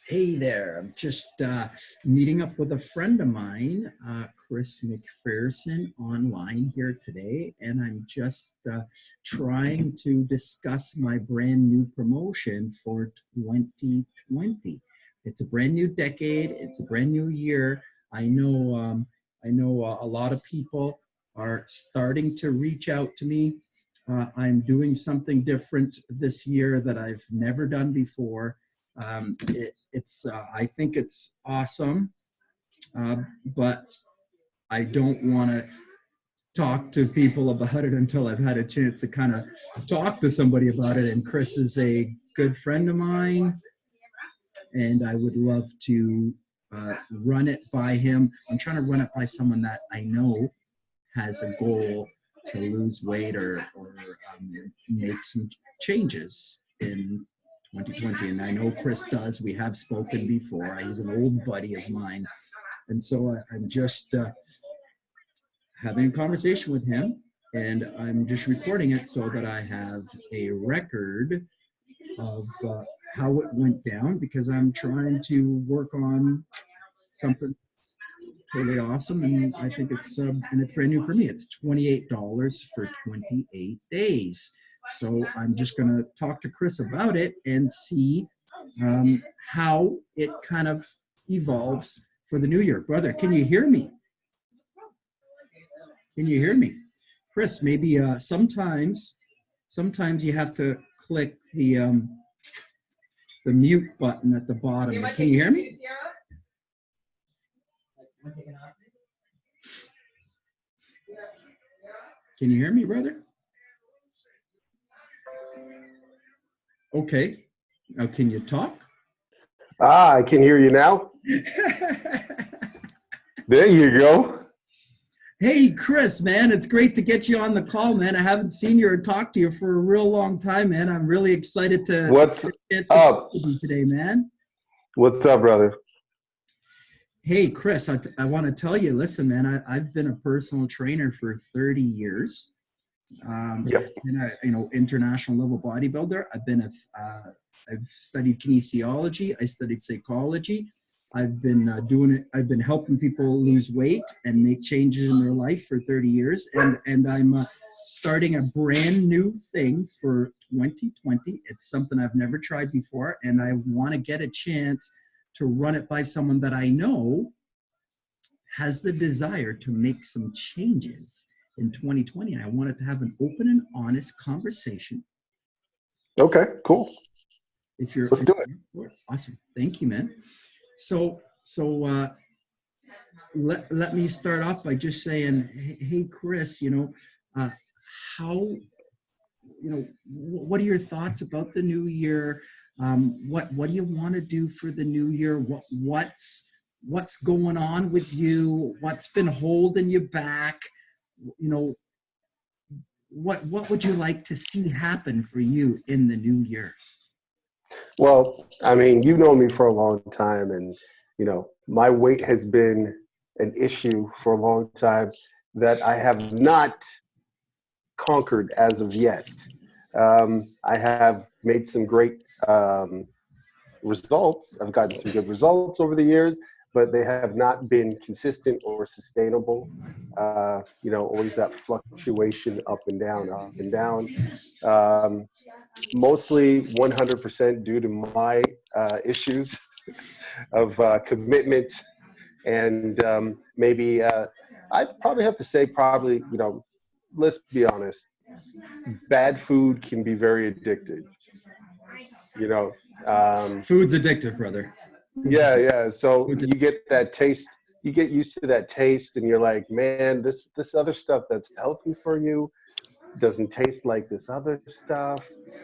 Hey there, I'm just meeting up with a friend of mine, Chris McPherson, online here today, and I'm just trying to discuss my brand new promotion for 2020. It's a brand new decade, it's a brand new year. I know a lot of people are starting to reach out to me. I'm doing something different this year that I've never done before. I think it's awesome, but I don't want to talk to people about it until I've had a chance to kind of talk to somebody about it. And Chris is a good friend of mine, and I would love to run it by him. I'm trying to run it by someone that I know has a goal to lose weight or make some changes in 2020. And I know Chris does. We have spoken before. He's an old buddy of mine. And so I'm just having a conversation with him, and I'm just recording it so that I have a record of how it went down, because I'm trying to work on something totally awesome, and I think it's brand new for me. It's $28 for 28 days. So I'm just going to talk to Chris about it and see how it kind of evolves for the new year. Brother, can you hear me? Can you hear me? Chris, maybe sometimes you have to click the mute button at the bottom. Can you hear me? Can you hear me, brother? Okay. Now, can you talk? I can hear you now. There you go. Hey, Chris, man, it's great to get you on the call, man. I haven't seen you or talked to you for a real long time, man. I'm really excited to What's up today, man. What's up, brother? Hey, Chris, I want to tell you, listen, man, I've been a personal trainer for 30 years. Yep. And international level bodybuilder. I've studied kinesiology. I studied psychology. I've been doing it. I've been helping people lose weight and make changes in their life for 30 years. And I'm starting a brand new thing for 2020. It's something I've never tried before, and I want to get a chance to run it by someone that I know has the desire to make some changes in 2020. And I wanted to have an open and honest conversation. Okay, cool. Let's do it. Awesome. Thank you, man. So let me start off by just saying, hey, Chris, what are your thoughts about the new year? What do you want to do for the new year? What's going on with you? What's been holding you back? What would you like to see happen for you in the new year? Well, I mean, you've known me for a long time, and my weight has been an issue for a long time that I have not conquered as of yet. I have made some great results. I've gotten some good results over the years, but they have not been consistent or sustainable. Always that fluctuation up and down. Mostly 100% due to my issues of commitment, and maybe I'd probably have to say let's be honest, bad food can be very addictive. Food's addictive, brother. Yeah. So you get that taste, you get used to that taste, and you're like, man, this other stuff that's healthy for you doesn't taste like this other stuff.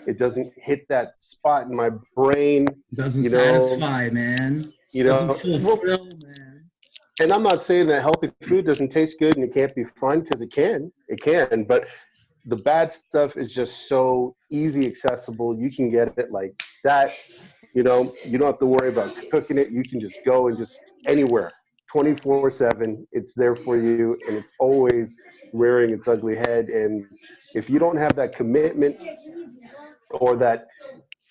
It doesn't hit that spot in my brain. Doesn't satisfy, man. Doesn't fulfill, man. And I'm not saying that healthy food doesn't taste good and it can't be fun, because it can, but the bad stuff is just so easy accessible. You can get it like that. You don't have to worry about cooking it. You can just go and just anywhere, 24/7. It's there for you, and it's always rearing its ugly head. And if you don't have that commitment or that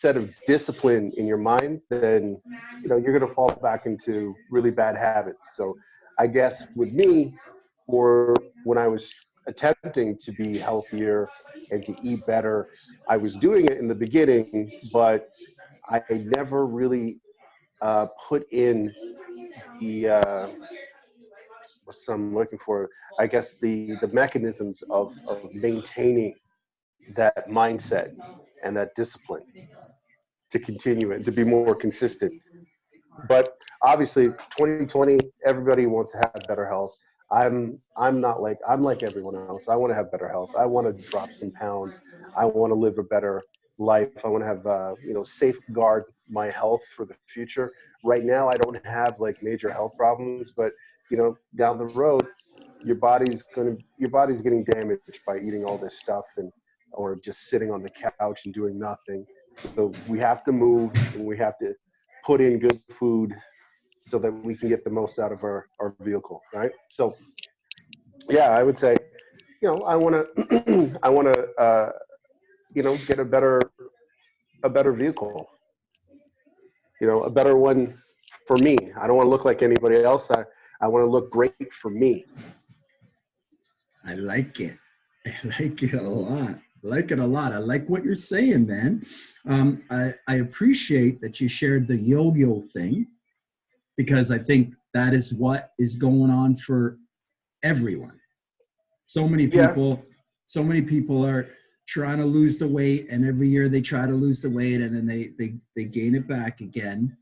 set of discipline in your mind, then you're going to fall back into really bad habits. So I guess with me, or when I was attempting to be healthier and to eat better, I was doing it in the beginning, but I never really put in the what's I'm looking for. I guess the mechanisms of maintaining that mindset and that discipline to continue it, to be more consistent. But obviously 2020, everybody wants to have better health. I'm like everyone else. I want to have better health. I want to drop some pounds. I want to live a better life. I want to have safeguard my health for the future. Right now I don't have like major health problems, but down the road your body's getting damaged by eating all this stuff and or just sitting on the couch and doing nothing. So we have to move, and we have to put in good food so that we can get the most out of our vehicle, right? So yeah, I would say, I want to I want to get a better vehicle, a better one for me. I don't want to look like anybody else. I want to look great for me. I like it. I like it a lot. I like it a lot. I like what you're saying, man. I appreciate that you shared the yo-yo thing, because I think that is what is going on for everyone. So many Yeah. people are trying to lose the weight, and every year they try to lose the weight, and then they gain it back again.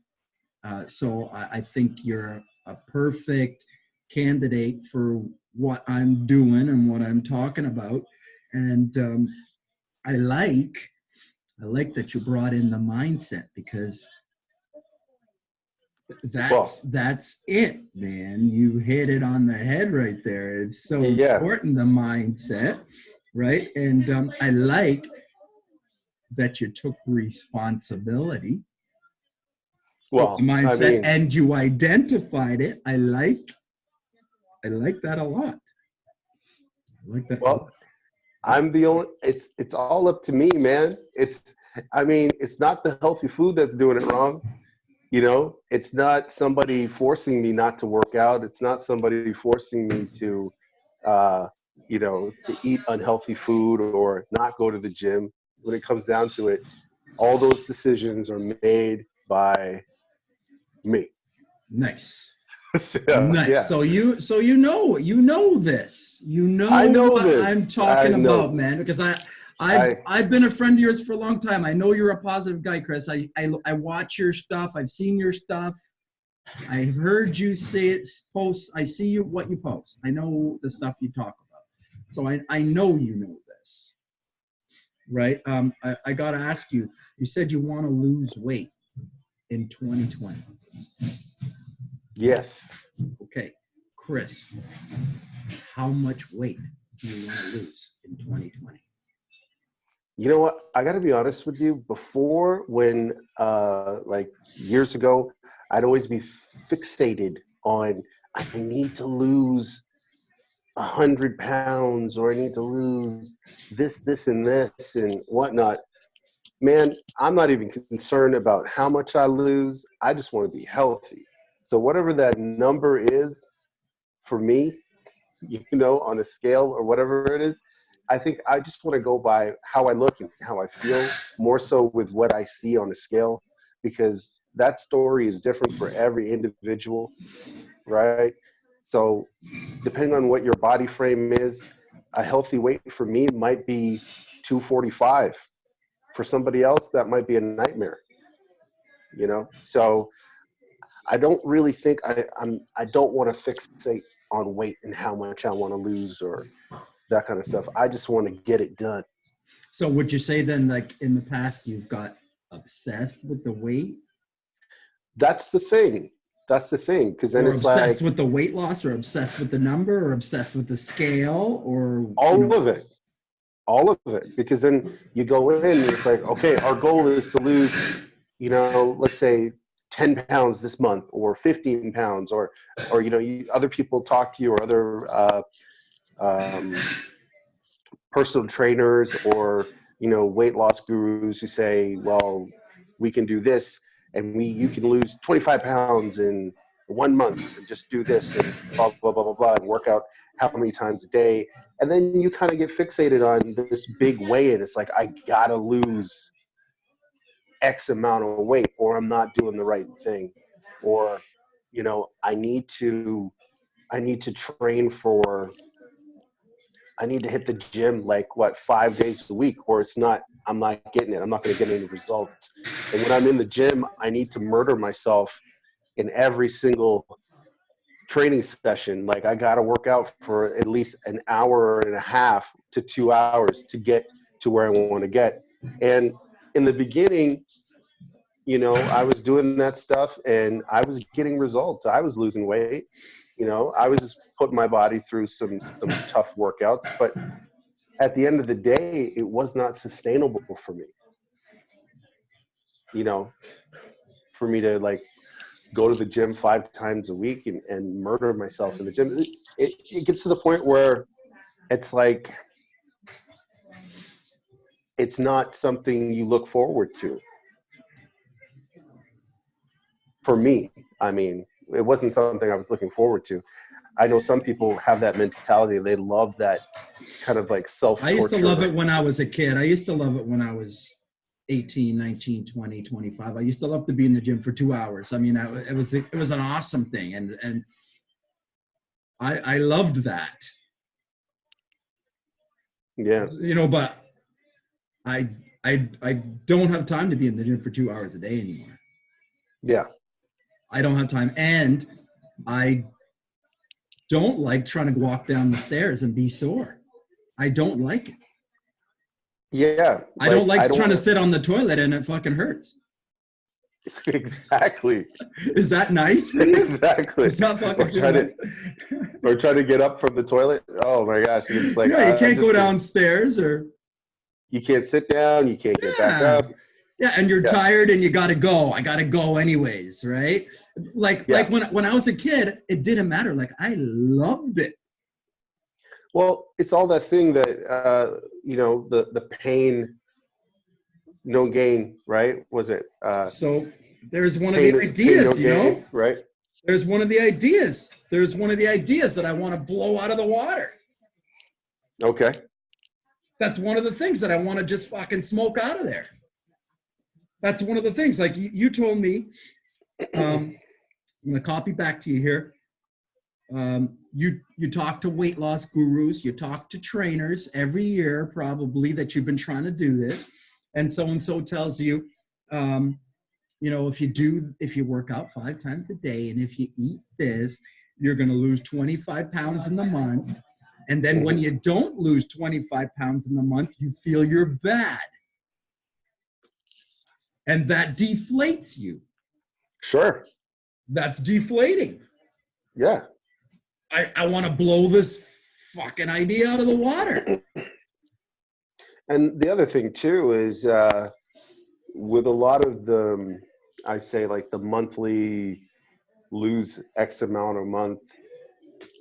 So I think you're a perfect candidate for what I'm doing and what I'm talking about. And I like that you brought in the mindset, because that's it, man. You hit it on the head right there. It's so important, the mindset, right? And I like that you took responsibility for the mindset, and you identified it. I like that a lot. I like that. Well, I'm the only. It's all up to me, man. It's not the healthy food that's doing it wrong. It's not somebody forcing me not to work out. It's not somebody forcing me to, to eat unhealthy food or not go to the gym. When it comes down to it, all those decisions are made by me. Nice. Nice. Yeah. So you know this. I know what this. I'm talking about, man, because I've been a friend of yours for a long time. I know you're a positive guy, Chris. I watch your stuff. I've seen your stuff. I've heard you say it, post. I see what you post. I know the stuff you talk about. So I know you know this, right? I got to ask you. You said you want to lose weight in 2020. Yes. Okay, Chris, how much weight do you want to lose in 2020? You know what? I got to be honest with you. Before, when like years ago, I'd always be fixated on I need to lose 100 pounds, or I need to lose this, and this, and whatnot. Man, I'm not even concerned about how much I lose. I just want to be healthy. So whatever that number is for me, on a scale or whatever it is, I think I just want to go by how I look and how I feel, more so with what I see on the scale, because that story is different for every individual, right? So depending on what your body frame is, a healthy weight for me might be 245. For somebody else, that might be a nightmare, So I don't really think I don't want to fixate on weight and how much I want to lose or that kind of stuff. I just want to get it done. So would you say then, like in the past, you've got obsessed with the weight? That's the thing. Because then or it's obsessed like with the weight loss, or obsessed with the number, or obsessed with the scale, or all of it. Because then you go in and it's like, okay, our goal is to lose, let's say 10 pounds this month, or 15 pounds, or other people talk to you, or other personal trainers, or weight loss gurus who say, well, we can do this, and you can lose 25 pounds in 1 month, and just do this and blah, blah, blah, blah, blah, and work out how many times a day. And then you kind of get fixated on this big weigh-in. It's like, I gotta lose X amount of weight, or I'm not doing the right thing. Or, you know, I need to train for, I need to hit the gym like 5 days a week, or I'm not getting it. I'm not going to get any results. And when I'm in the gym, I need to murder myself in every single training session. Like, I got to work out for at least an hour and a half to 2 hours to get to where I want to get. And in the beginning, you know, I was doing that stuff and I was getting results. I was losing weight. You know, I was putting my body through some tough workouts, but at the end of the day, it was not sustainable for me. You know, for me to like go to the gym 5 times a week and murder myself in the gym. It gets to the point where it's like, it's not something you look forward to. For me, I mean, it wasn't something I was looking forward to. I know some people have that mentality. They love that kind of like self-torture. I used to love it when I was a kid. I used to love it when I was 18, 19, 20, 25. I used to love to be in the gym for 2 hours. I mean, it was an awesome thing. And I loved that. Yeah. You know, but I don't have time to be in the gym for 2 hours a day anymore. Yeah. I don't have time. And I don't like trying to walk down the stairs and be sore. I don't like it. Yeah. I don't like trying to sit on the toilet and it fucking hurts. Exactly. Is that nice for you? Exactly. It's not fucking nice. Or try to get up from the toilet. Oh my gosh. It's like, yeah, you can't go downstairs, or you can't sit down. You can't get back up. Yeah, and you're tired and you got to go. I got to go anyways, right? Like when I was a kid, it didn't matter. Like, I loved it. Well, it's all that thing that, you know, the pain, no gain, right? Was it? So there's one of the ideas, you know? Right. There's one of the ideas. There's one of the ideas that I want to blow out of the water. Okay. That's one of the things that I want to just fucking smoke out of there. That's one of the things. Like you told me, I'm going to copy back to you here. You talk to weight loss gurus, you talk to trainers every year, probably, that you've been trying to do this. And so tells you, you know, if you work out 5 times a day and if you eat this, you're going to lose 25 pounds in the month. And then when you don't lose 25 pounds in the month, you feel you're bad. And that deflates you. Sure. That's deflating. Yeah. I want to blow this fucking idea out of the water. And the other thing too is with a lot of the, I'd say like the monthly lose X amount a month,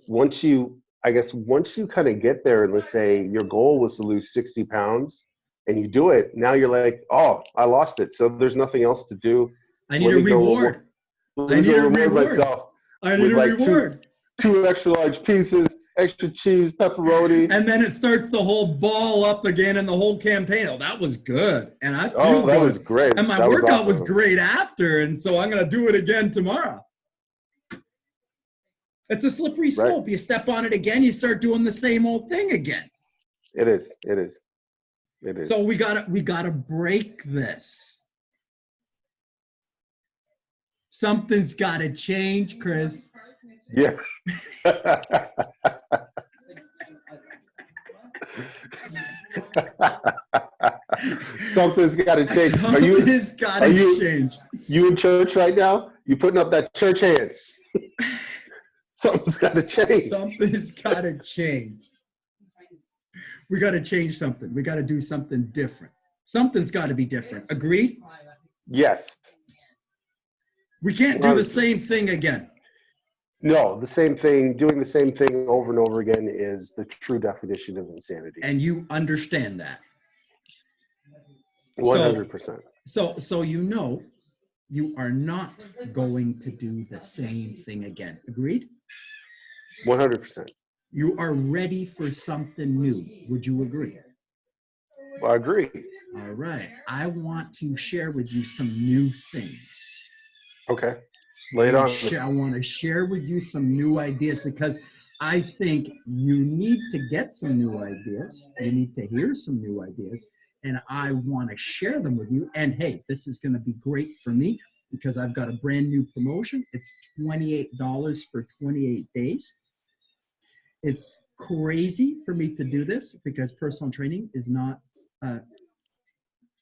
once you kind of get there, and let's say your goal was to lose 60 pounds and you do it, now you're like, oh, I lost it. So there's nothing else to do. I need a reward. I need a reward. I need a reward. Two extra large pieces, extra cheese, pepperoni. And then it starts the whole ball up again and the whole campaign. Oh, that was good. And I feel that good. was great. And my workout was great after. And so I'm going to do it again tomorrow. It's a slippery slope. Right. You step on it again, you start doing the same old thing again. It is. So we gotta break this. Something's gotta change, Chris. Yeah. Something's gotta change. Something's gotta change. You in church right now? You putting up that church hand? Something's gotta change. Something's gotta change. We got to change something. We got to do something different. Something's got to be different. Agreed? Yes. We can't do the same thing again. No, the same thing, doing the same thing over and over again is the true definition of insanity. And you understand that. 100%. So you are not going to do the same thing again. Agreed? 100%. You are ready for something new. Would you agree? I agree. All right. I want to share with you some new things. Okay. Lay it on me. I want to share with you some new ideas because I think you need to get some new ideas. You need to hear some new ideas. And I want to share them with you. And hey, this is going to be great for me because I've got a brand new promotion. It's $28 for 28 days. It's crazy for me to do this because personal training is not a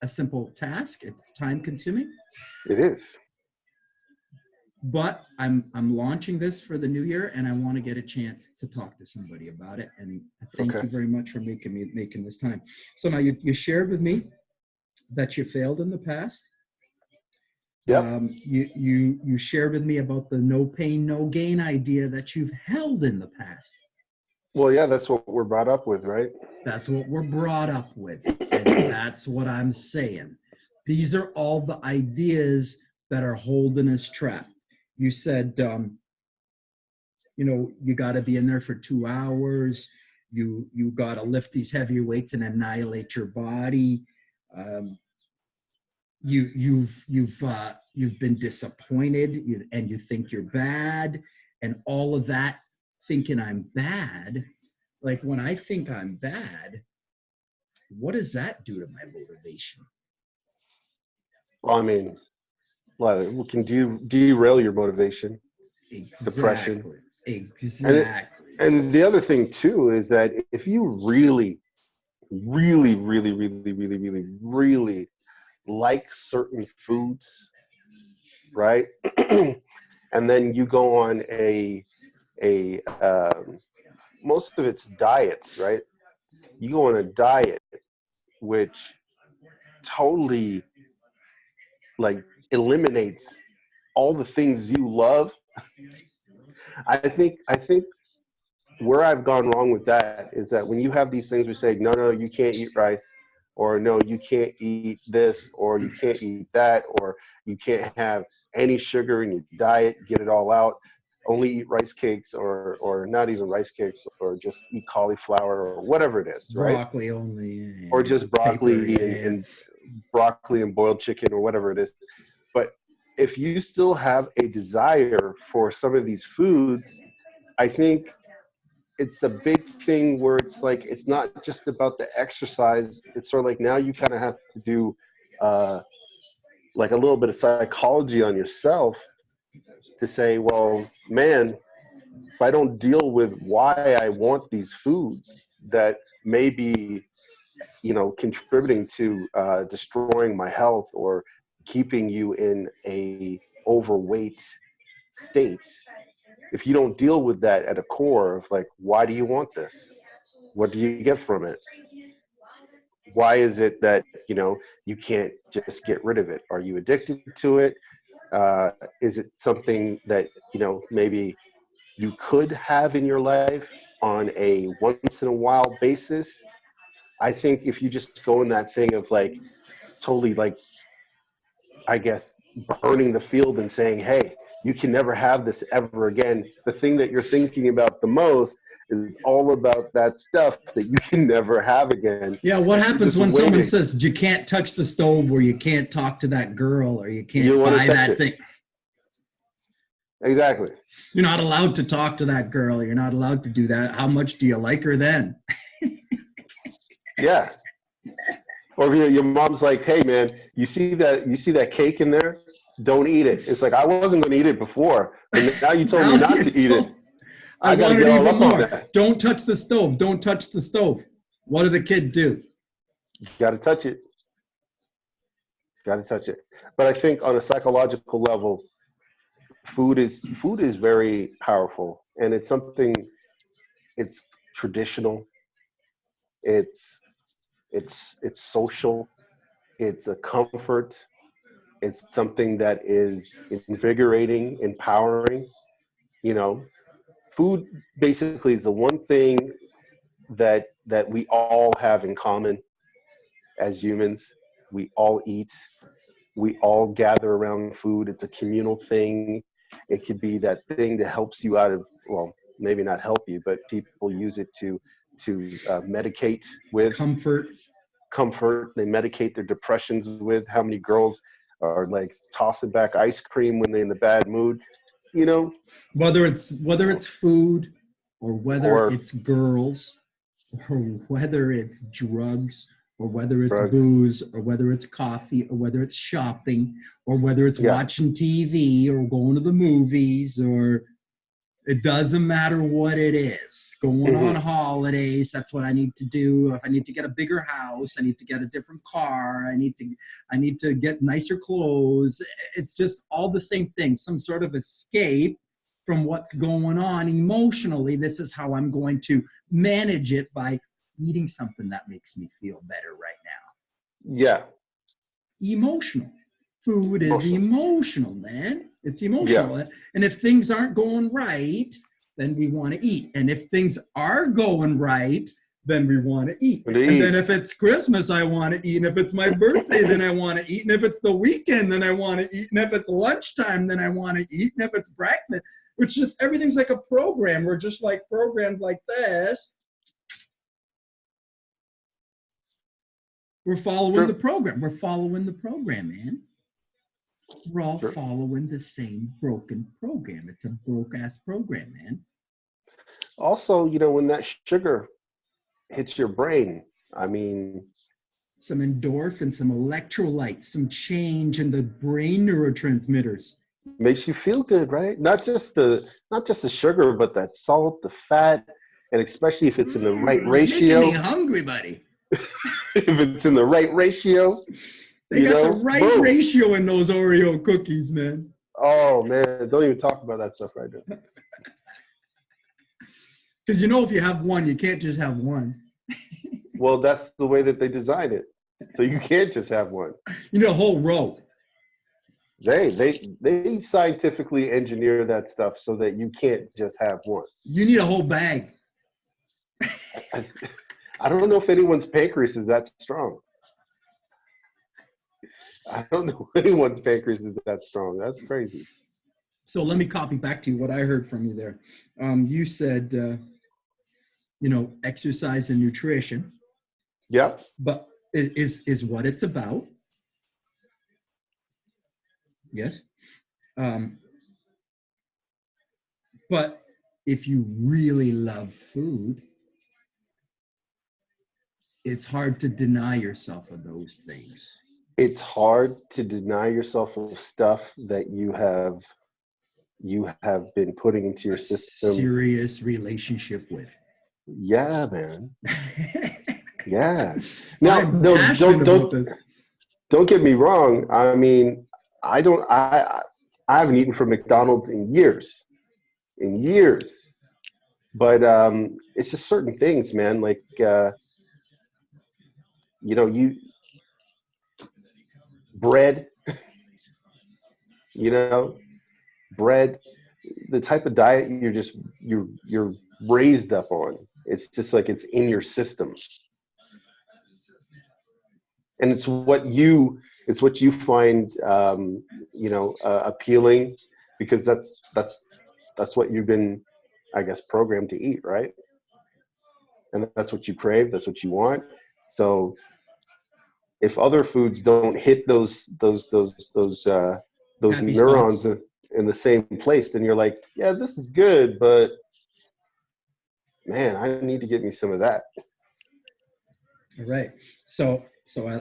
simple task. It's time consuming. It is. But I'm launching this for the new year, and I want to get a chance to talk to somebody about it. And thank you very much for making this time. So now you shared with me that you failed in the past. Yep. You shared with me about the no pain, no gain idea that you've held in the past. Well, yeah, that's what we're brought up with, right? That's what we're brought up with. And that's what I'm saying. These are all the ideas that are holding us trapped. You said, you got to be in there for 2 hours. You got to lift these heavy weights and annihilate your body. You've been disappointed and you think you're bad, and all of that thinking I'm bad. Like when I think I'm bad, what does that do to my motivation? Well, I mean, we can derail your motivation. Exactly. Depression. Exactly. And the other thing too is that if you really, really, really, really, really, really, really like certain foods, right? And then you go on a most of it's diets, right? You go on a diet which totally like eliminates all the things you love. I think where I've gone wrong with that is that when you have these things we say, no, you can't eat rice, or no, you can't eat this, or you can't eat that, or you can't have any sugar in your diet, get it all out, only eat rice cakes, or not even rice cakes, or just eat cauliflower or whatever it is, right? Broccoli only. Or just broccoli paper, and broccoli and boiled chicken or whatever it is. But if you still have a desire for some of these foods, I think it's a big thing where it's like, it's not just about the exercise. It's sort of like now you kind of have to do like a little bit of psychology on yourself to say, well, man, if I don't deal with why I want these foods that may be, contributing to destroying my health or keeping you in a overweight state, if you don't deal with that at a core of like, why do you want this? What do you get from it? Why is it that, you can't just get rid of it? Are you addicted to it? Is it something that, maybe you could have in your life on a once in a while basis? I think if you just go in that thing of like, totally like, I guess, burning the field and saying, hey, you can never have this ever again. The thing that you're thinking about the most is all about that stuff that you can never have again. Yeah, what happens when someone says you can't touch the stove, or you can't talk to that girl, or you can't buy that thing? Exactly. You're not allowed to talk to that girl. You're not allowed to do that. How much do you like her then? Yeah. Or if your mom's like, hey man, you see that cake in there? Don't eat it. It's like, I wasn't going to eat it before, but now you told me not to eat it. I got to get all up on that. Don't touch the stove. Don't touch the stove. What do the kids do? You got to touch it. Got to touch it. But I think on a psychological level, food is very powerful, and it's something. It's traditional. It's social. It's a comfort. It's something that is invigorating, empowering. Food basically is the one thing that we all have in common as humans. We all eat. We all gather around food. It's a communal thing. It could be that thing that helps you out of, well, maybe not help you, but people use it to medicate with Comfort. comfort. They medicate their depressions with. How many girls are like tossing back ice cream when they're in the bad mood, you know? Whether it's food, or whether Or it's girls, or whether it's drugs, or whether it's drugs. booze, or whether it's coffee, or whether it's shopping, or whether it's Yeah. watching TV or going to the movies, or it doesn't matter what it is. Going on holidays, that's what I need to do. If I need to get a bigger house, I need to get a different car, I need to get nicer clothes. It's just all the same thing, some sort of escape from what's going on emotionally. This is how I'm going to manage it, by eating something that makes me feel better right now. Yeah. Emotional. Food is emotional, man. It's emotional. Yeah. And if things aren't going right, then we want to eat. And if things are going right, then we want to eat. And then if it's Christmas, I want to eat. And if it's my birthday, then I want to eat. And if it's the weekend, then I want to eat. And if it's lunchtime, then I want to eat. And if it's breakfast, which just everything's like a program. We're just like programmed like this. We're following the program. We're following the program, man. We're all following the same broken program. It's a broke-ass program, man. Also, you know, when that sugar hits your brain, I mean, some endorphins, some electrolytes, some change in the brain neurotransmitters. Makes you feel good, right? Not just the sugar, but that salt, the fat, and especially if it's in the right ratio. Making me hungry, buddy. If it's in the right ratio. They got the right ratio in those Oreo cookies, man. Oh, man. Don't even talk about that stuff right now. Because you know, if you have one, you can't just have one. Well, that's the way that they design it. So you can't just have one. You need a whole row. They scientifically engineer that stuff so that you can't just have one. You need a whole bag. I don't know if anyone's pancreas is that strong. I don't know if anyone's pancreas is that strong. That's crazy. So let me copy back to you what I heard from you there. You said, you know, exercise and nutrition. Yep. But is what it's about. Yes. But if you really love food, it's hard to deny yourself of those things. It's hard to deny yourself of stuff that you have been putting into your system. Serious relationship with. Yeah, man. Yeah. Now, don't get me wrong. I mean, I haven't eaten from McDonald's in years. But it's just certain things, man. Like, you know, bread, you know, bread, the type of diet you're raised up on. It's just like it's in your system. And it's what you find, you know, appealing, because that's what you've been, I guess, programmed to eat, right? And that's what you crave. That's what you want. So if other foods don't hit those neurons in the same place, then you're like, yeah, this is good, but man, I need to get me some of that. All right. So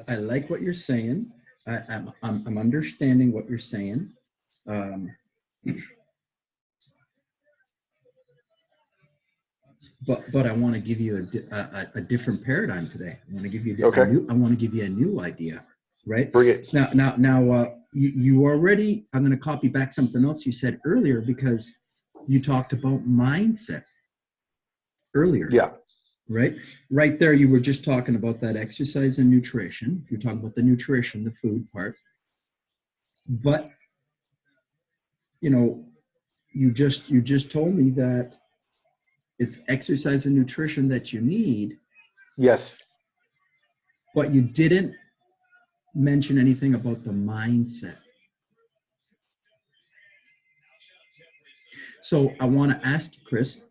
I like what you're saying. I'm understanding what you're saying. But I want to give you a different paradigm today. I want to give you a new idea, right? Bring it. Now you already, I'm going to copy back something else you said earlier, because you talked about mindset earlier. Yeah. Right there, you were just talking about that exercise and nutrition. You're talking about the nutrition, the food part. But, you know, you just told me that it's exercise and nutrition that you need. Yes. But you didn't mention anything about the mindset. So I want to ask you, Chris,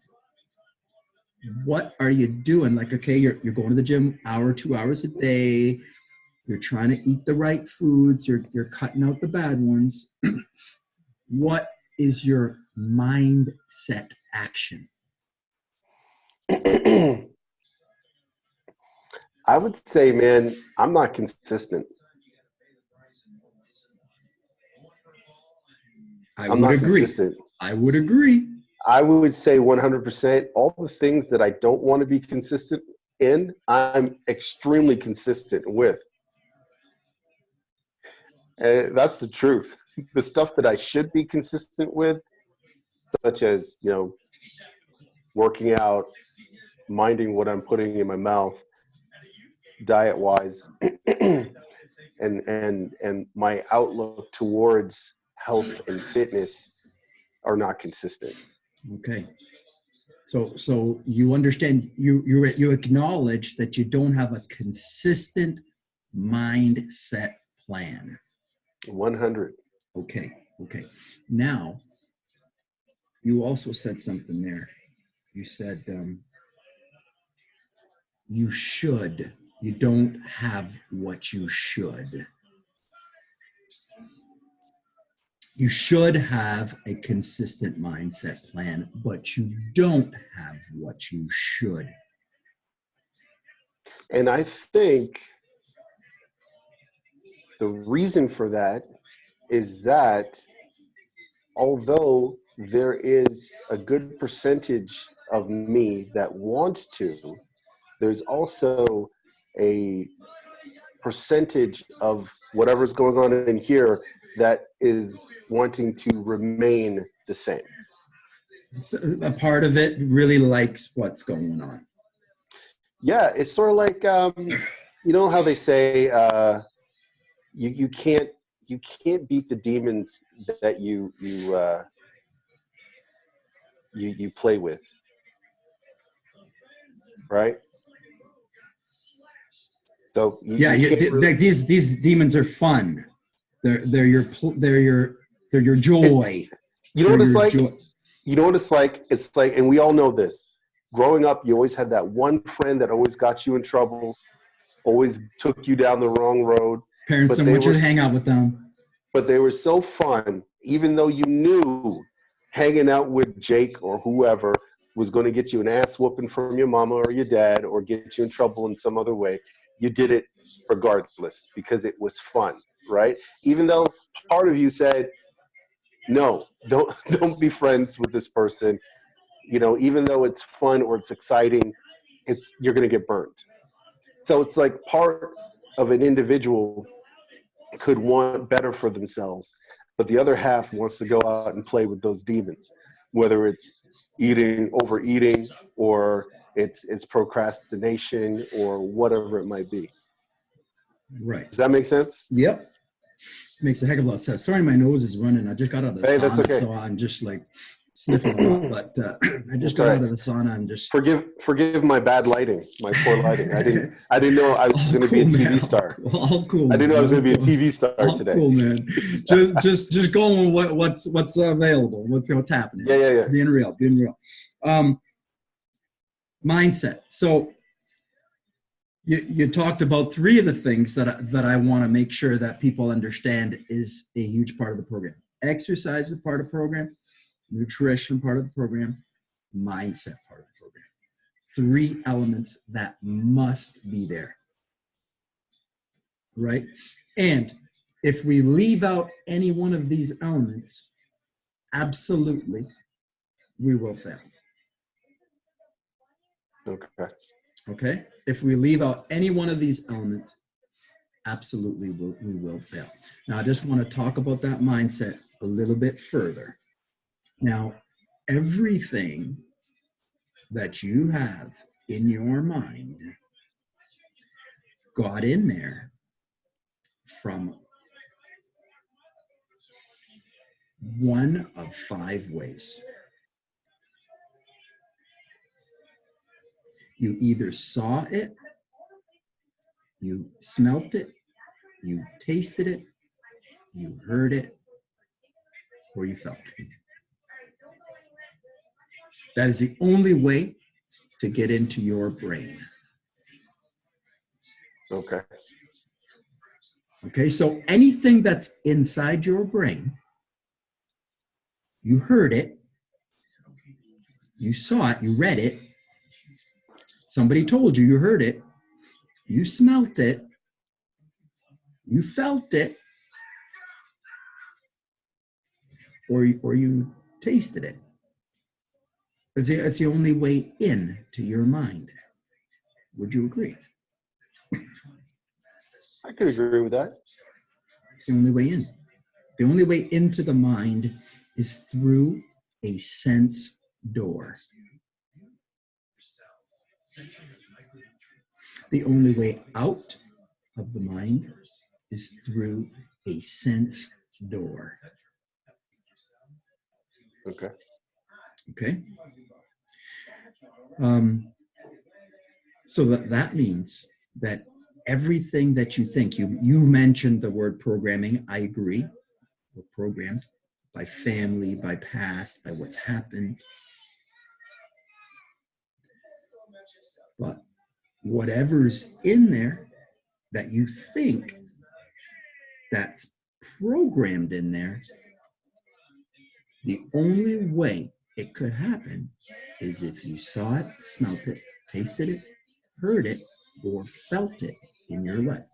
what are you doing? Like, okay, you're going to the gym hour, 2 hours a day. You're trying to eat the right foods. You're cutting out the bad ones. What is your mindset action? I would say, man, I'm not consistent. I'm Would not agree. consistent. I would agree. I would say 100%. All the things that I don't want to be consistent in, I'm extremely consistent with. That's the truth. The stuff that I should be consistent with, such as, working out, minding what I'm putting in my mouth, diet wise, and my outlook towards health and fitness are not consistent. Okay. So you understand, you acknowledge that you don't have a consistent mindset plan. 100. Okay. Now, you also said something there. You said you should. You don't have what you should. You should have a consistent mindset plan, but you don't have what you should. And I think the reason for that is that although there is a good percentage of me that wants to, there's also a percentage of whatever's going on in here that is wanting to remain the same. So a part of it really likes what's going on. Yeah, it's sort of like you know how they say you can't beat the demons that you play with, right? So these demons are fun. They're your joy. You know what it's like? You know what it's like? It's like, and we all know this. Growing up, you always had that one friend that always got you in trouble, always took you down the wrong road. Parents don't want you to hang out with them. But they were so fun, even though you knew hanging out with Jake or whoever was going to get you an ass whooping from your mama or your dad or get you in trouble in some other way. You did it regardless because it was fun, right? Even though part of you said, no, don't be friends with this person. Even though it's fun or it's exciting, you're going to get burned. So it's like part of an individual could want better for themselves, but the other half wants to go out and play with those demons, whether it's overeating, or it's procrastination, or whatever it might be. Right. Does that make sense? Yep. Makes a heck of a lot of sense. Sorry, my nose is running. I just got out of the sauna, that's okay. So I'm just like sniffing a lot. But I just got out of the sauna. I'm just forgive my bad lighting, my poor lighting. I didn't know I was going to be a TV star. All cool. I didn't know I was going to be a TV star today. Cool, man. just going with what's available. What's happening. Yeah. Being real. Mindset. So you talked about three of the things that I want to make sure that people understand is a huge part of the program. Exercise is part of the program, nutrition part of the program, mindset part of the program. 3 elements that must be there, right? And if we leave out any one of these elements, absolutely, we will fail. Okay? If we leave out any one of these elements, absolutely we will fail. Now, I just want to talk about that mindset a little bit further. Now, everything that you have in your mind got in there from one of 5 ways. You either saw it, you smelt it, You tasted it, you heard it, or you felt it. That is the only way to get into your brain. Okay. Okay, so anything that's inside your brain, you heard it, you saw it, you read it, somebody told you, you heard it, you smelt it, you felt it, or you tasted it. It's the only way in to your mind. Would you agree? I could agree with that. It's the only way in. The only way into the mind is through a sense door. The only way out of the mind is through a sense door. Okay. Okay? So that means that everything that you think, you mentioned the word programming, I agree. We're programmed by family, by past, by what's happened. But whatever's in there that you think that's programmed in there, the only way it could happen is if you saw it, smelt it, tasted it, heard it, or felt it in your life.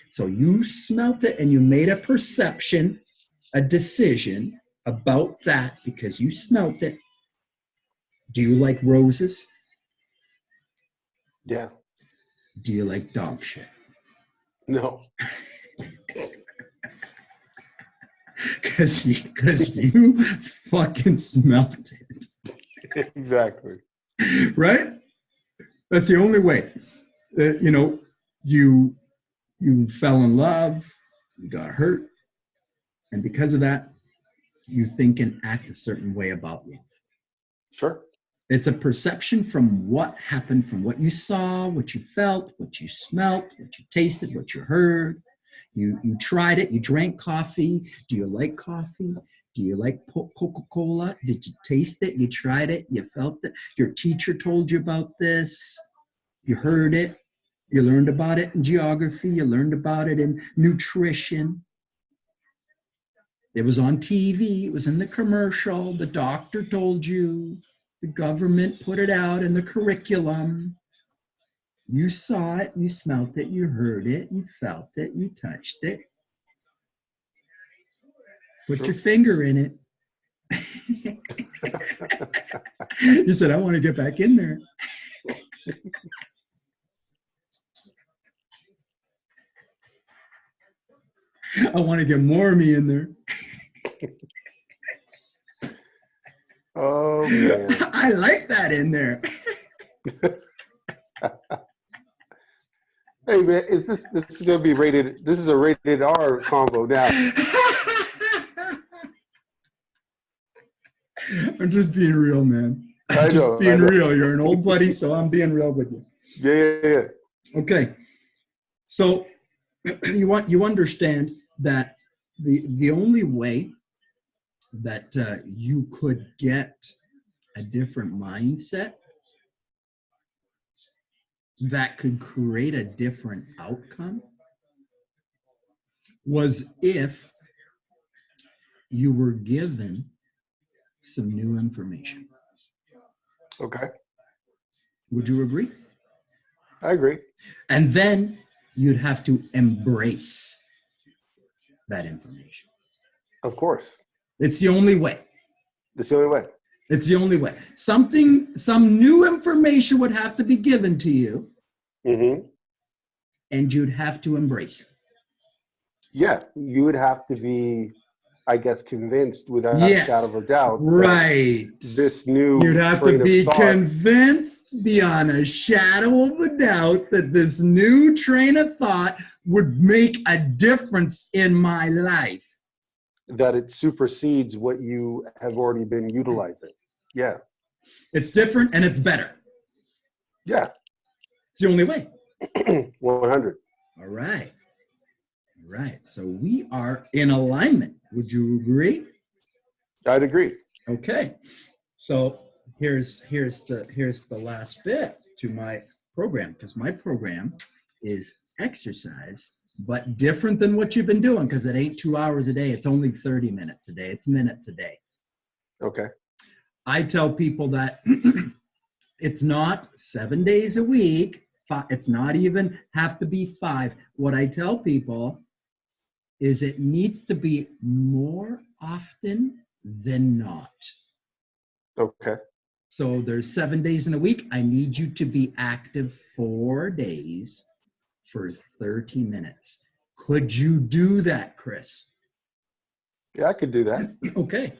So you smelt it and you made a perception, a decision about that because you smelt it. Do you like roses? Yeah. Do you like dog shit? No. Because you fucking smelt it. Exactly. Right? That's the only way. You fell in love, you got hurt, and because of that, you think and act a certain way about love. Sure. It's a perception from what happened, from what you saw, what you felt, what you smelt, what you tasted, what you heard. You tried it. You drank coffee. Do you like coffee? Do you like Coca-Cola? Did you taste it? You tried it. You felt it. Your teacher told you about this. You heard it. You learned about it in geography. You learned about it in nutrition. It was on TV. It was in the commercial. The doctor told you. The government put it out in the curriculum. You saw it. You smelt it. You heard it. You felt it. You touched it. Put Sure. your finger in it. You said, I want to get back in there. I want to get more of me in there. Oh, man. I like that in there. Hey, man, this is going to be rated, this is a rated R combo now. I'm just being real, man. I I'm just know, being real. You're an old buddy, so I'm being real with you. Yeah. Okay. So you understand that the only way that you could get a different mindset that could create a different outcome was if you were given some new information. Okay. Would you agree? I agree. And then you'd have to embrace that information. Of course. It's the only way. That's the only way. It's the only way. Some new information would have to be given to you, Mm-hmm. and you'd have to embrace it. Yeah, you would have to be, I guess, convinced without a shadow of a doubt. Right. This new You'd have to train be of thought, convinced beyond a shadow of a doubt that this new train of thought would make a difference in my life. that it supersedes what you have already been utilizing. Yeah. It's different and it's better. Yeah. It's the only way. 100. All right. right. So we are in alignment. Would you agree? I'd agree. Okay. So here's the last bit to my program, because my program is exercise, but different than what you've been doing, because it ain't 2 hours a day. It's only 30 minutes a day. It's minutes a day. Okay. I tell people that it's not 7 days a week. It's not even have to be 5. What I tell people is it needs to be more often than not. Okay. So there's 7 days in a week. I need you to be active 4 days for 30 minutes. Could you do that, Chris? Yeah, I could do that. Okay.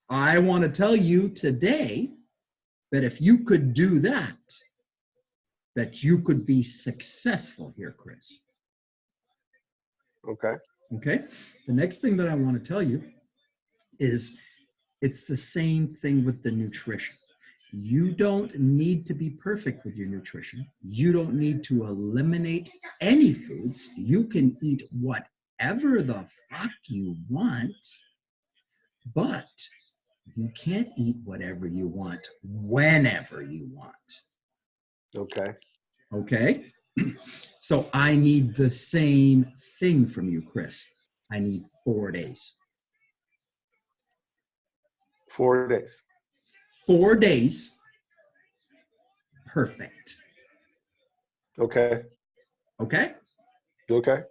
I want to tell you today that if you could do that, that you could be successful here, Chris. Okay. Okay. The next thing that I want to tell you is it's the same thing with the nutrition. You don't need to be perfect with your nutrition. You don't need to eliminate any foods. You can eat whatever the fuck you want, but you can't eat whatever you want whenever you want. Okay. Okay? So I need the same thing from you, Chris. I need 4 days. 4 days. 4 days. Perfect. Okay. Okay? Okay.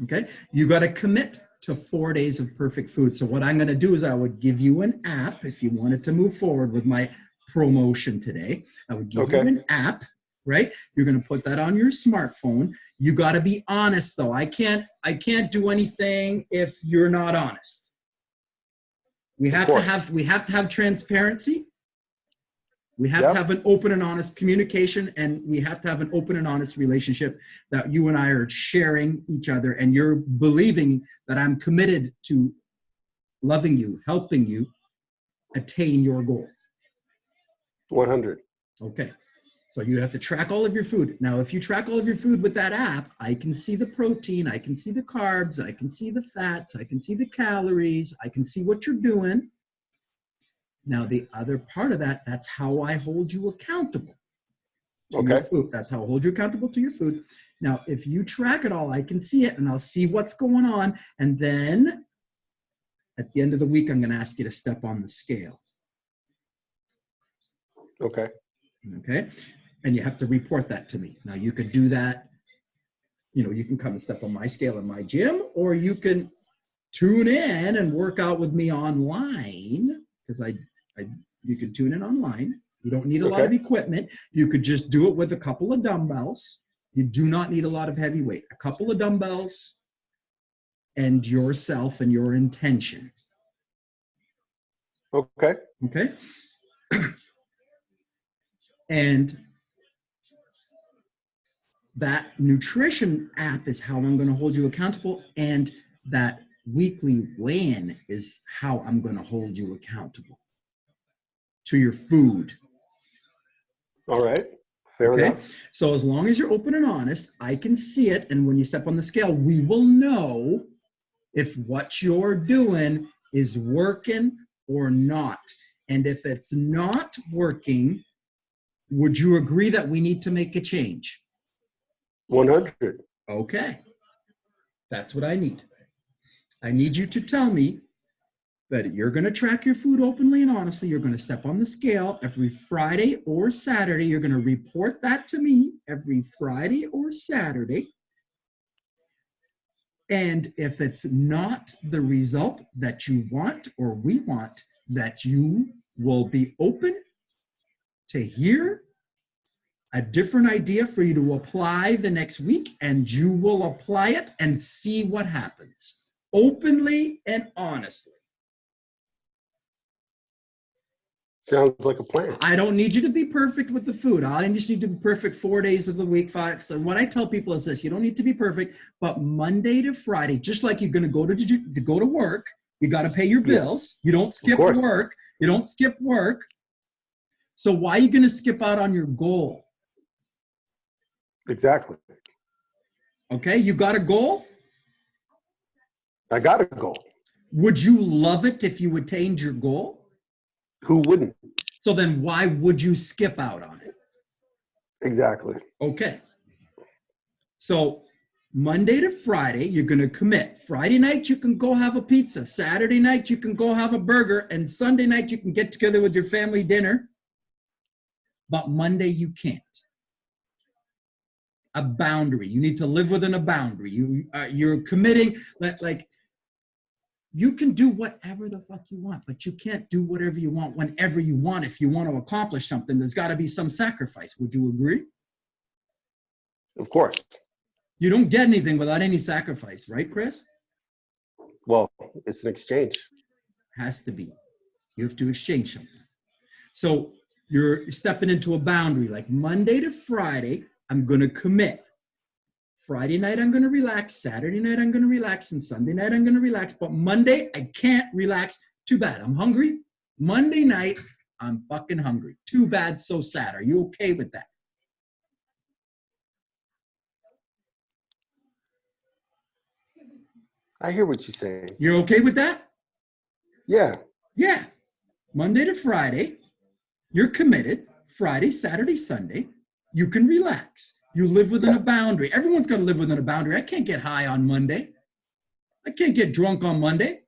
Okay? You got to commit to 4 days of perfect food. So what I'm going to do is I would give you an app if you wanted to move forward with my promotion today. I would give you an app, right? You're going to put that on your smartphone. You got to be honest though. I can't do anything if you're not honest. We have to have transparency. We have to have an open and honest communication, and we have to have an open and honest relationship that you and I are sharing each other, and you're believing that I'm committed to loving you, helping you attain your goal. 100. Okay. So you have to track all of your food. Now, if you track all of your food with that app, I can see the protein, I can see the carbs, I can see the fats, I can see the calories, I can see what you're doing. Now, the other part of that, that's how I hold you accountable to your food. That's how I hold you accountable to your food. Now, if you track it all, I can see it, and I'll see what's going on. And then at the end of the week, I'm going to ask you to step on the scale. Okay. Okay. And you have to report that to me. Now, you could do that. You know, you can come and step on my scale in my gym, or you can tune in and work out with me online, because you can tune in online. You don't need a lot of equipment. You could just do it with a couple of dumbbells. You do not need a lot of heavy weight. A couple of dumbbells and yourself and your intention. Okay. Okay. And that nutrition app is how I'm going to hold you accountable. And that weekly weigh-in is how I'm going to hold you accountable to your food. All right. Fair enough. So as long as you're open and honest, I can see it. And when you step on the scale, we will know if what you're doing is working or not. And if it's not working, would you agree that we need to make a change? 100. Okay. That's what I need. I need you to tell me that you're going to track your food openly and honestly. You're going to step on the scale every Friday or Saturday. You're going to report that to me every Friday or Saturday. And if it's not the result that you want or we want, that you will be open to hear a different idea for you to apply the next week, and you will apply it and see what happens openly and honestly. Sounds like a plan. I don't need you to be perfect with the food. I just need to be perfect 4 days of the week, 5. So what I tell people is this: you don't need to be perfect, but Monday to Friday, just like you're going to go to work, you got to pay your bills. You don't skip work. You don't skip work. So why are you going to skip out on your goal? Exactly. Okay, you got a goal? I got a goal. Would you love it if you attained your goal? Who wouldn't? So then why would you skip out on it? Exactly. Okay. So Monday to Friday, you're going to commit. Friday night, you can go have a pizza. Saturday night, you can go have a burger. And Sunday night, you can get together with your family dinner. But Monday, you can't. A boundary. You need to live within a boundary. You're committing. Like, you can do whatever the fuck you want, but you can't do whatever you want whenever you want. If you want to accomplish something, there's got to be some sacrifice. Would you agree? Of course. You don't get anything without any sacrifice, right, Chris? Well, it's an exchange. Has to be. You have to exchange something. So you're stepping into a boundary, like Monday to Friday, I'm going to commit. Friday night, I'm going to relax. Saturday night, I'm going to relax. And Sunday night, I'm going to relax. But Monday, I can't relax. Too bad. I'm hungry. Monday night, I'm fucking hungry. Too bad, so sad. Are you okay with that? I hear what you're saying. You're okay with that? Yeah. Yeah. Monday to Friday, you're committed. Friday, Saturday, Sunday, you can relax. You live within a boundary. Everyone's got to live within a boundary. I can't get high on Monday. I can't get drunk on Monday.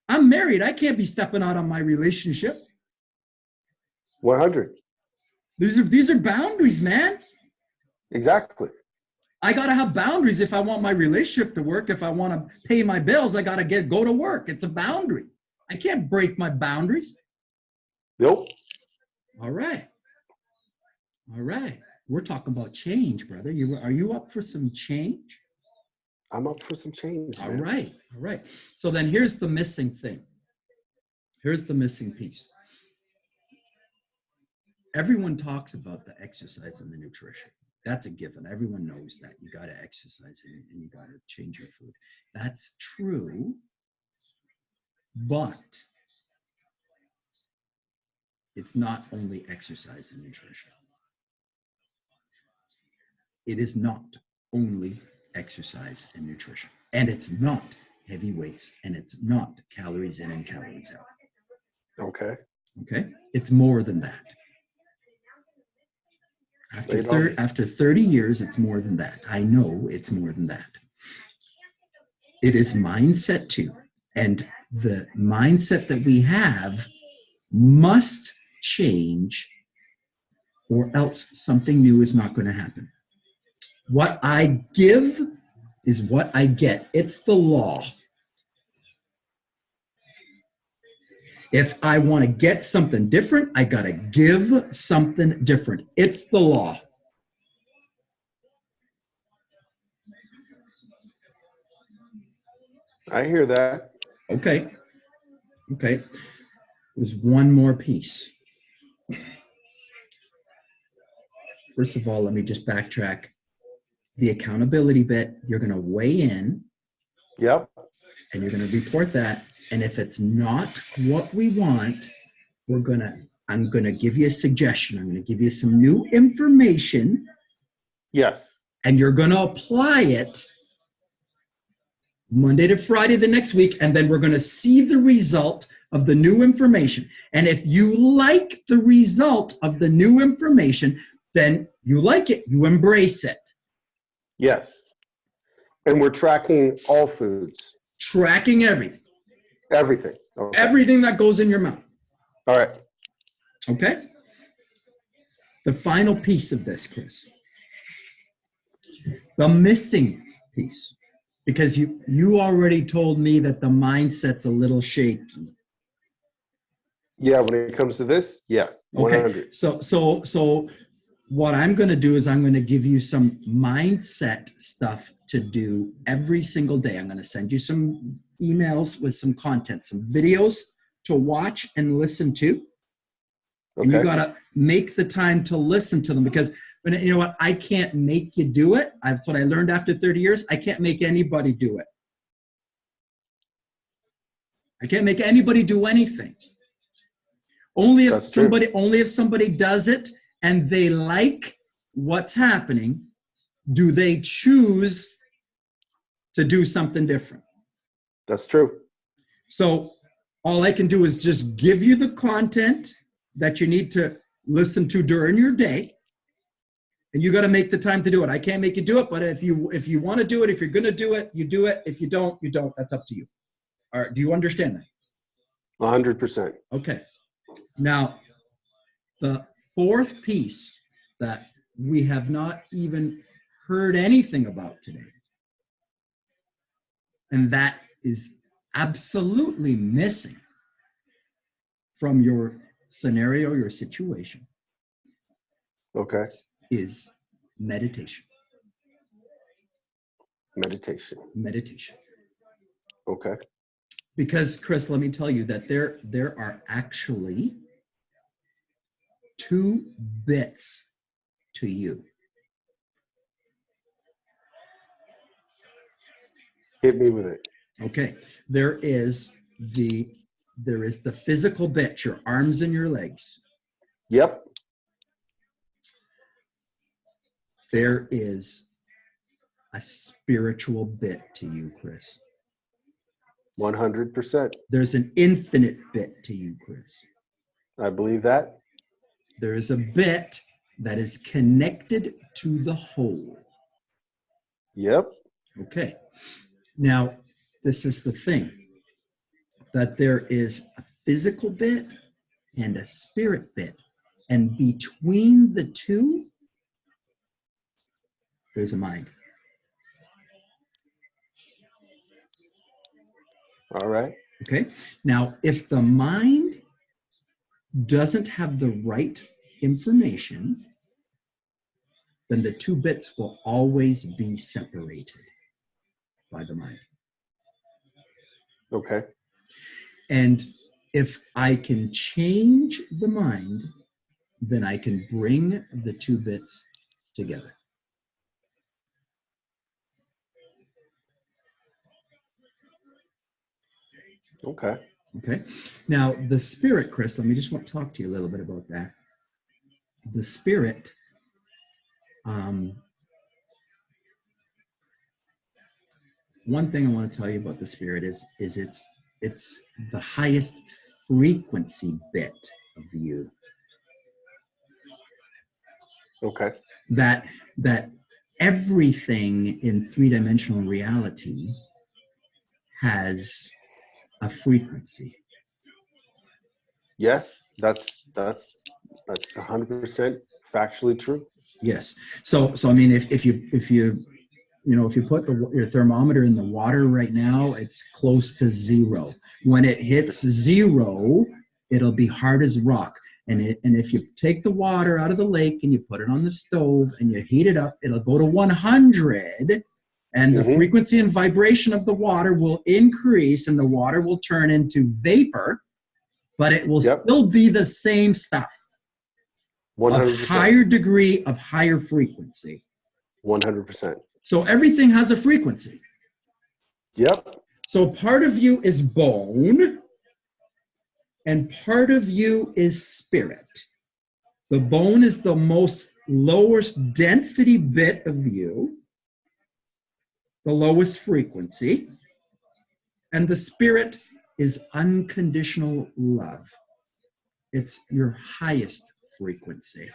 I'm married. I can't be stepping out on my relationship. 100. These are boundaries, man. Exactly. I got to have boundaries if I want my relationship to work. If I want to pay my bills, I got to go to work. It's a boundary. I can't break my boundaries. Nope. All right. All right. We're talking about change, brother. Are you up for some change? I'm up for some change. All man. right. All right. So then here's the missing thing. Here's the missing piece. Everyone talks about the exercise and the nutrition. That's a given. Everyone knows that. You got to exercise and you got to change your food. That's true. But it's not only exercise and nutrition. It is not only exercise and nutrition. And it's not heavy weights, and it's not calories in and calories out. Okay. Okay? It's more than that. After 30 years, it's more than that. I know it's more than that. It is mindset too. And the mindset that we have must change, or else something new is not going to happen. What I give is what I get. It's the law. If I want to get something different, I got to give something different. It's the law. I hear that. Okay. There's one more piece. First of all, let me just backtrack. The accountability bit, you're going to weigh in. Yep. And you're going to report that. And if it's not what we want, I'm going to give you a suggestion. I'm going to give you some new information. Yes. And you're going to apply it Monday to Friday the next week. And then we're going to see the result of the new information. And if you like the result of the new information, then you like it. You embrace it. Yes. And we're tracking all foods. Tracking everything. Everything. Okay. Everything that goes in your mouth. All right. Okay? The final piece of this, Chris. The missing piece. Because you already told me that the mindset's a little shaky. Yeah, when it comes to this, yeah. 100. Okay. So what I'm going to do is I'm going to give you some mindset stuff to do every single day. I'm going to send you some emails with some content, some videos to watch and listen to. Okay. And you got to make the time to listen to them, because you know what? I can't make you do it. That's what I learned after 30 years. I can't make anybody do it. I can't make anybody do anything. Only if somebody does it and they like what's happening, do they choose to do something different. That's true. So all I can do is just give you the content that you need to listen to during your day. And you got to make the time to do it. I can't make you do it, but if you want to do it, if you're going to do it, you do it. If you don't, you don't. That's up to you. All right. Do you understand that? 100%. Okay. Now, the fourth piece that we have not even heard anything about today, and that is absolutely missing from your scenario, your situation, Okay. is meditation. Meditation. Okay. Because, Chris, let me tell you that there are actually 2 bits to you. Hit me with it. Okay. There is the physical bit, your arms and your legs. Yep. There is a spiritual bit to you, Chris. 100%. There's an infinite bit to you, Chris. I believe that. There is a bit that is connected to the whole. Yep. Okay. Now, this is the thing, that there is a physical bit and a spirit bit. And between the two, there's a mind. All right. Okay. Now, if the mind doesn't have the right information, then the 2 bits will always be separated by the mind. Okay. And if I can change the mind, then I can bring the 2 bits together. Okay. Okay. Now, the spirit, Chris, let me just want to talk to you a little bit about that. The spirit, one thing I want to tell you about the spirit is it's the highest frequency bit of you. Okay. That everything in 3-dimensional reality has a frequency. Yes, that's 100% factually true. Yes. So I mean, if you put your thermometer in the water right now, it's close to 0. When it hits 0, it'll be hard as rock. And if you take the water out of the lake and you put it on the stove and you heat it up, it'll go to 100, and the frequency and vibration of the water will increase, and the water will turn into vapor, but it will still be the same stuff. 100%. Of higher degree of higher frequency. 100%. So everything has a frequency. Yep. So part of you is bone, and part of you is spirit. The bone is the most lowest density bit of you, the lowest frequency, and the spirit is unconditional love. It's your highest frequency.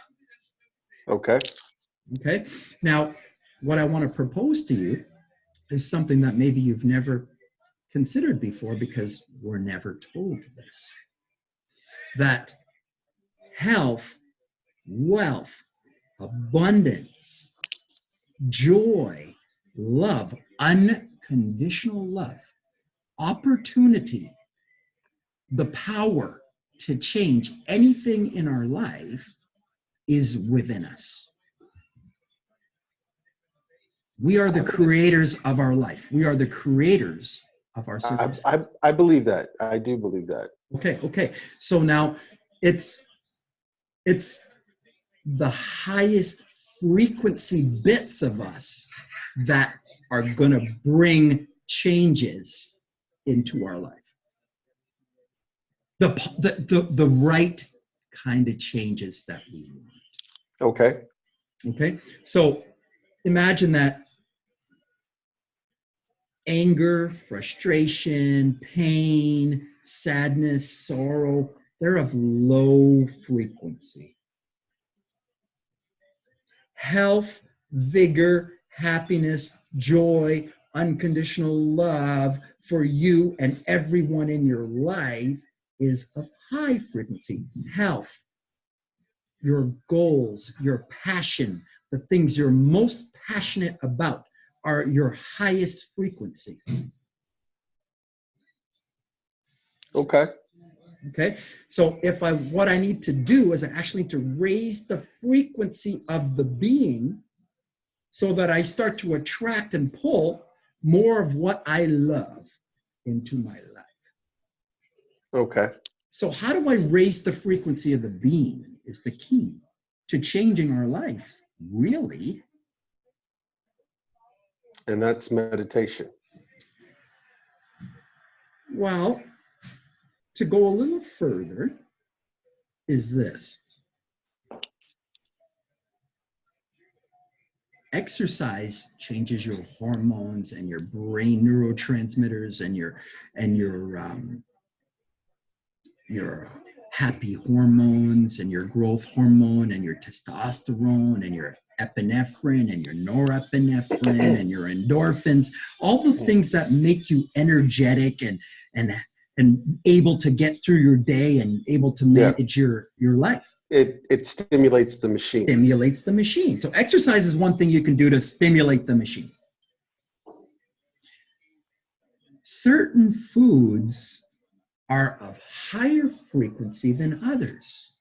Okay. Okay. Now, what I want to propose to you is something that maybe you've never considered before, because we're never told this. That health, wealth, abundance, joy, love, unconditional love, opportunity, the power to change anything in our life is within us. We are the creators of our life. We are the creators of our circumstances. I believe that. I do believe that. Okay. So now it's the highest frequency bits of us that are going to bring changes into our life. The right kind of changes that we want. Okay. So imagine that Anger, frustration, pain, sadness, sorrow, they're of low frequency. Health, vigor, happiness, joy, unconditional love for you and everyone in your life is of high frequency. Health, your goals, your passion, the things you're most passionate about are your highest frequency. Okay. Okay. So what I need to do is I actually need to raise the frequency of the being so that I start to attract and pull more of what I love into my life. Okay. So how do I raise the frequency of the being is the key to changing our lives, really. And that's meditation. Well, to go a little further is this. Exercise changes your hormones and your brain neurotransmitters and your happy hormones and your growth hormone and your testosterone and your epinephrine and your norepinephrine and your endorphins, all the things that make you energetic and able to get through your day and able to manage your life. It stimulates the machine. Stimulates the machine. So exercise is one thing you can do to stimulate the machine. Certain foods are of higher frequency than others.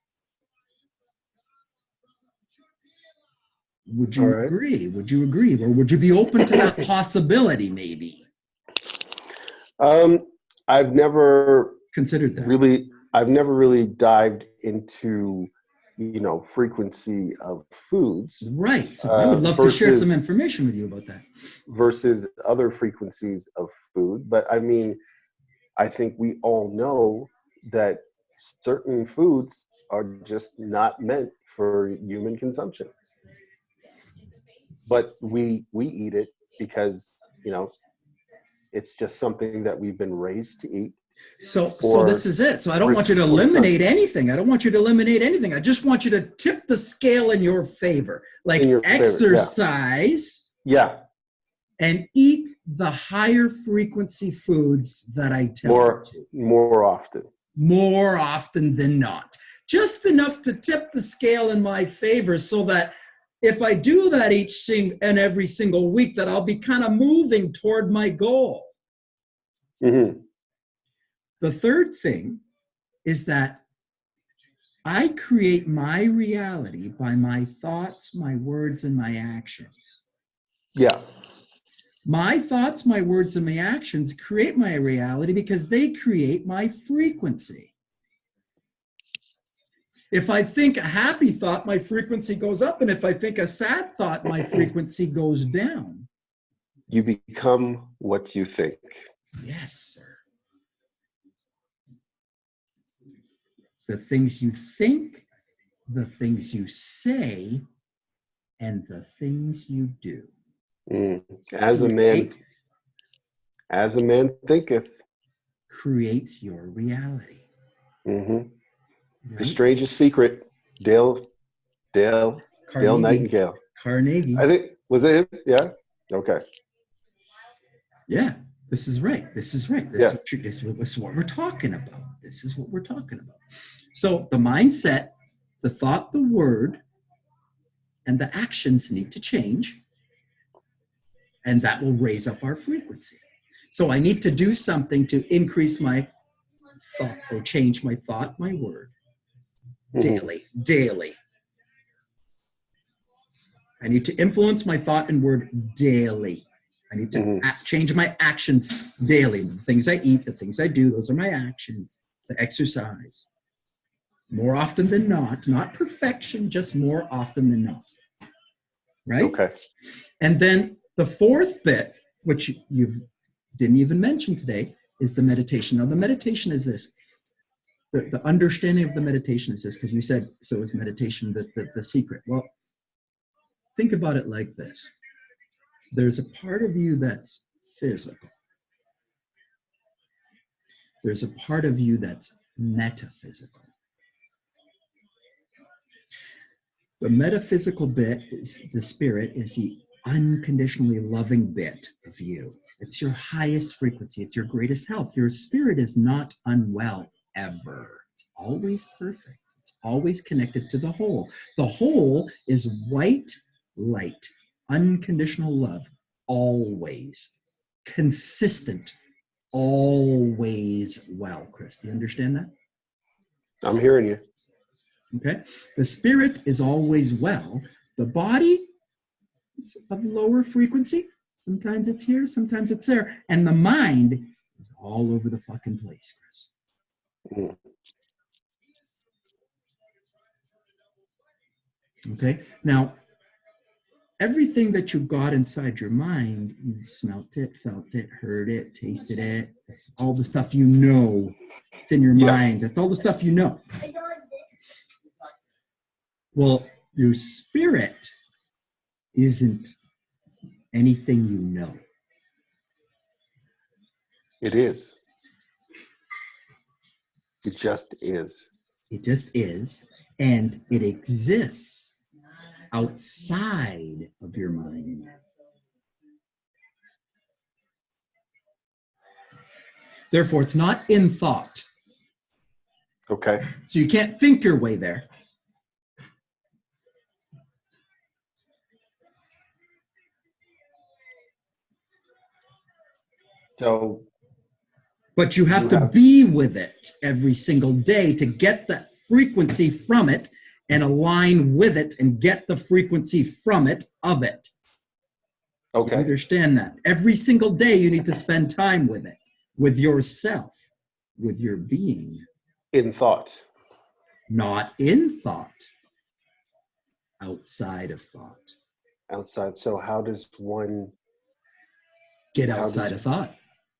Would you agree? Would you agree? Or would you be open to that possibility maybe? I've never considered that. I've never really dived into, frequency of foods. Right. So I would love to share some information with you about that. Versus other frequencies of food. But I mean, I think we all know that certain foods are just not meant for human consumption. But we eat it because, it's just something that we've been raised to eat. So this is it. So I don't want you to eliminate anything. I don't want you to eliminate anything. I just want you to tip the scale in your favor. Like exercise. Yeah. And eat the higher frequency foods that I tell you to. More often. More often than not. Just enough to tip the scale in my favor so that if I do that every single week, that I'll be kind of moving toward my goal. Mm-hmm. The third thing is that I create my reality by my thoughts, my words, and my actions. Yeah. My thoughts, my words, and my actions create my reality because they create my frequency. If I think a happy thought, my frequency goes up. And if I think a sad thought, my frequency goes down. You become what you think. Yes, sir. The things you think, the things you say, and the things you do. As a man thinketh, creates your reality. Mm-hmm. Right? The strangest secret, Dale Nightingale. Carnegie. I think, was it him? Yeah. Okay. Yeah, this is right. This is right. This is what we're talking about. This is what we're talking about. So the mindset, the thought, the word, and the actions need to change. And that will raise up our frequency. So I need to do something to increase my thought or change my thought, my word, daily. I need to influence my thought and word daily. I need to change my actions daily. The things I eat, the things I do, those are my actions. The exercise. More often than not perfection, just more often than not. Right? Okay. And then the fourth bit, which you didn't even mention today, is the meditation. Now, the meditation is this. The understanding of the meditation is this, because you said, so is meditation the secret? Well, think about it like this. There's a part of you that's physical. there's a part of you that's metaphysical. The metaphysical bit is the spirit, is the unconditionally loving bit of you. It's your highest frequency. It's your greatest health. Your spirit is not unwell ever. It's always perfect. It's always connected to the whole. The whole is white light, unconditional love, always consistent, always well. Chris, do you understand that? I'm hearing you. Okay. The spirit is always well. The body is of lower frequency. Sometimes it's here, sometimes it's there. And the mind is all over the fucking place, Chris. Mm. Okay. Now, everything that you got inside your mind, you smelt it, felt it, heard it, tasted it. That's all the stuff you know. It's in your mind. That's all the stuff you know. Well, your spirit isn't anything you know. It is. It just is. It just is. And it exists outside of your mind. Therefore, it's not in thought. Okay. So you can't think your way there. So, but you have to be with it every single day to get that frequency from it and align with it and get the frequency from it of it. Okay. You understand that? Every single day you need to spend time with it, with yourself, with your being. In thought. Not in thought. Outside of thought. Outside. So how does one get outside of thought?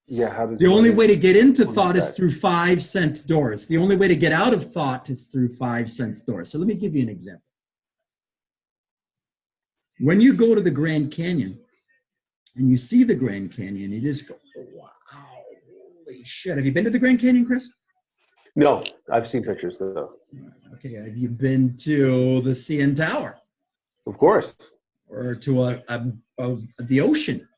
Yeah, how does the only way to get into thought is through 5 sense doors. The only way to get out of thought is through 5 sense doors. So let me give you an example. When you go to the Grand Canyon and you see the Grand Canyon, you just go, wow, holy shit. Have you been to the Grand Canyon, Chris? No, I've seen pictures though. Okay, have you been to the CN Tower? Of course. Or to the ocean?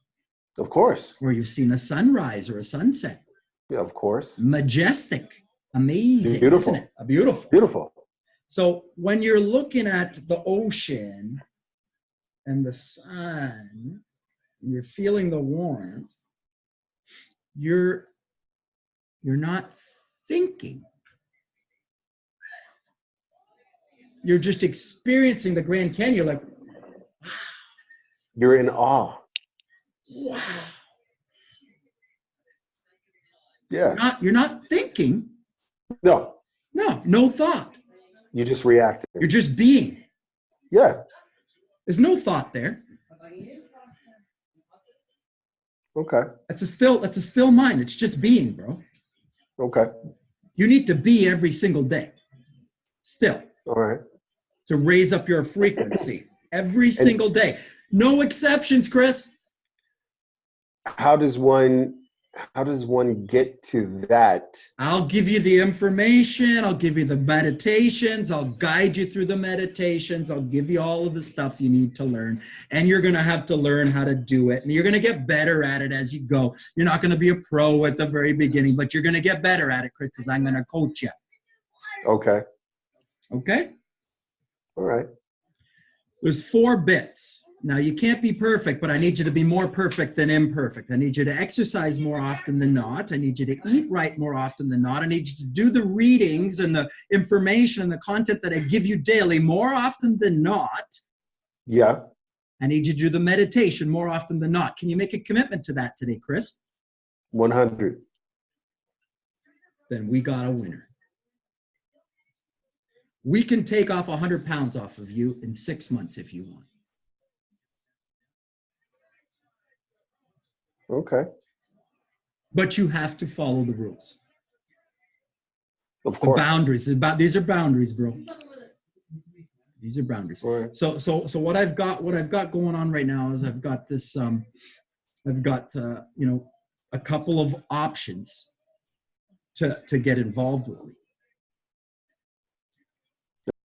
Of course. Or you've seen a sunrise or a sunset? Yeah, of course. Majestic, amazing, beautiful. Isn't it? Beautiful. Beautiful. So when you're looking at the ocean and the sun, and you're feeling the warmth, you're not thinking. You're just experiencing the Grand Canyon. You're like, wow. You're in awe. Wow. Yeah. You're not thinking. No thought. You're just reacting. You're just being. Yeah. There's no thought there. Okay. That's a still mind. It's just being, bro. Okay. You need to be every single day. Still. All right. To raise up your frequency every single day. No exceptions, Chris. How does one get to that? I'll give you the information. I'll give you the meditations. I'll guide you through the meditations. I'll give you all of the stuff you need to learn. And you're going to have to learn how to do it. And you're going to get better at it as you go. You're not going to be a pro at the very beginning, but you're going to get better at it, Chris, because I'm going to coach you. Okay. Okay? All right. There's 4 bits. Now, you can't be perfect, but I need you to be more perfect than imperfect. I need you to exercise more often than not. I need you to eat right more often than not. I need you to do the readings and the information and the content that I give you daily more often than not. Yeah. I need you to do the meditation more often than not. Can you make a commitment to that today, Chris? 100. Then we got a winner. We can take off 100 pounds off of you in 6 months if you want. Okay. But you have to follow the rules. Of course. The boundaries. These are boundaries, bro. These are boundaries. Right. So what I've got going on right now is I've got this a couple of options to get involved with me.